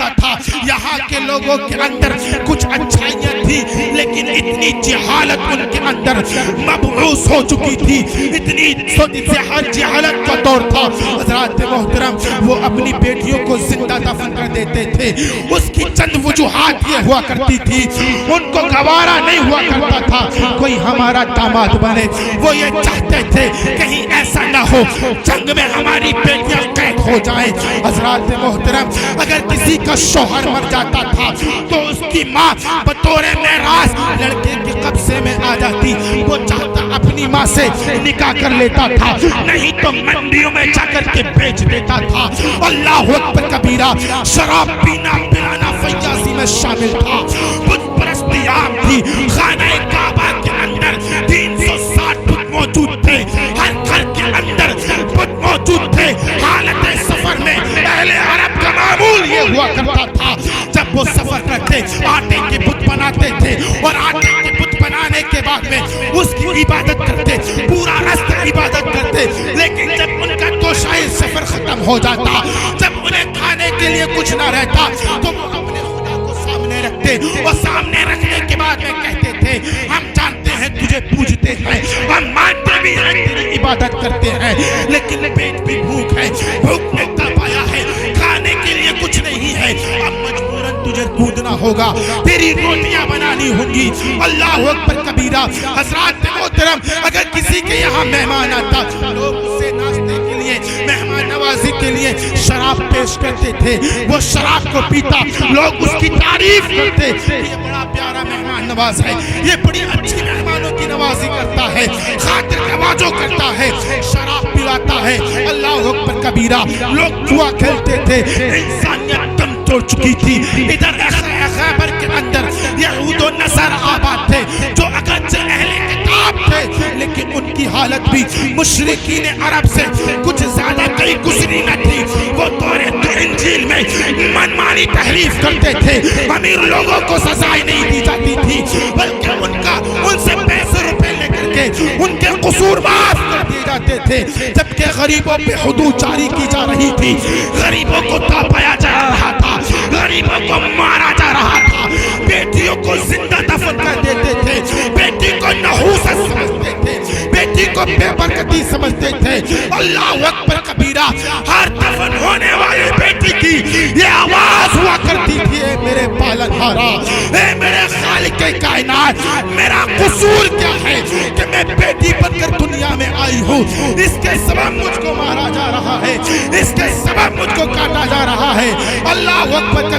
کرتا تھا. یہاں کے لوگوں کے اندر کچھ اچھائیاں تھی لیکن اتنی جہالت ان کے اندر مبعوث ہو چکی تھی, اتنی جہالت کا دور تھا. حضرات محترم, وہ اپنی بیٹیوں کو زندہ دفن کر دیتے تھے. اس کی چند وجوہات یہ ہوا کرتی تھی, ان کو گوارا نہیں ہوا کرتا تھا کوئی ہمارا داماد بنے. وہ یہ چاہتے تھے کہیں ایسا نہ ہو جنگ میں ہماری بیٹیاں قید ہو جائیں. حضرات محترم, اگر کسی کا شوہر مر جاتا تھا تو اس کی ماں بطور میراث لڑکے کے قبضے میں آ جاتی. وہ چاہتا اپنی ماں سے نکاح کر لیتا تھا, نہیں تو منڈیوں میں جا کر کے بیچ دیتا تھا. اللہ اکبر کبیرہ. شراب پینا پلانا فیاضی میں شامل تھا, بت پرستی عام تھی. خانہ کعبہ کے اندر 360 بت موجود تھے, ہر گھر کے اندر بت موجود تھے. حالت سفر میں اہل عرب کا معمول یہ ہوا کرتا تھا, جب وہ سفر کرتے آٹے کے بت بناتے تھے اور آٹے کے بت بنانے کے بعد میں اس کی عبادت کرتے, پورا راستہ عبادت کرتے. لیکن جب ان کا توشائی سفر ختم ہو جاتا, جب انہیں کھانے کے لیے کچھ نہ رہتا, تو وہ اپنے خدا کو سامنے رکھتے اور سامنے رکھنے کے بعد میں کہتے تھے ہم جانتے ہیں تجھے پوجتے ہیں, ہم مانتے بھی ہیں تیری عبادت کرتے ہیں, لیکن پیٹ بھی بھوک ہے, بھوک میں تڑپ آیا ہے, کھانے کے لیے کچھ نہیں ہے, اب مجبوراً تجھے کودنا ہوگا, تیری روٹیاں بنانی ہوں گی. اللہ اکبر کبیرہ. حضرات محترم, اگر کسی کے یہاں مہمان آتا, لوگ اسے ناشتے کے لیے, مہمان نوازی کے لیے شراب پیش کرتے تھے. وہ شراب کو پیتا, لوگ اس کی تعریف کرتے, یہ بڑا پیارا مہمان نواز ہے, یہ بڑی اچھی مہمانوں کی نوازی کرتا ہے, خاطر نوازوں کرتا ہے, شراب پلاتا ہے. اللہ اکبر کبیرہ. لوگ جوا کھیلتے تھے, انسانیت دم توڑ چکی تھی. ادھر خیبر کے اندر یہود و نصارا آباد تھے جو اگرچہ اہل کتاب تھے لیکن ان کی حالت بھی مشرکین عرب سے کچھ زیادہ کئی گزری نہ تھی. وہ توریت و انجیل میں منمانی تحریف کرتے تھے, امیر لوگوں کو سزائیں نہیں دی جاتی تھی بلکہ ان سے پیسے روپے لے کر کے ان کے قصور معاف کر دیے جاتے تھے, جبکہ غریبوں پہ حدود جاری کی جا رہی تھی. غریبوں کو تاپایا جا رہا تھا, غریبوں کو مارا جا رہا تھا, بیٹیوں کو زندہ دفن کر دیتے تھے, بیٹی کو نحوست سمجھتے تھے, بیٹی کو بے برکتی سمجھتے تھے. اللہ اکبر کبیرہ. ہر دفن ہونے والی بیٹی کی یہ آواز ہوا کرتی تھی, اے میرے پالن ہارا, اے میرے خالق کائنات, میرا قصور کیا ہے کہ میں بیٹی بن کر دنیا میں آئی ہوں, اس کے سبب مجھ کو مارا جا رہا ہے, اس کے سبب مجھ کو کاٹا جا رہا ہے. اللہ اکبر.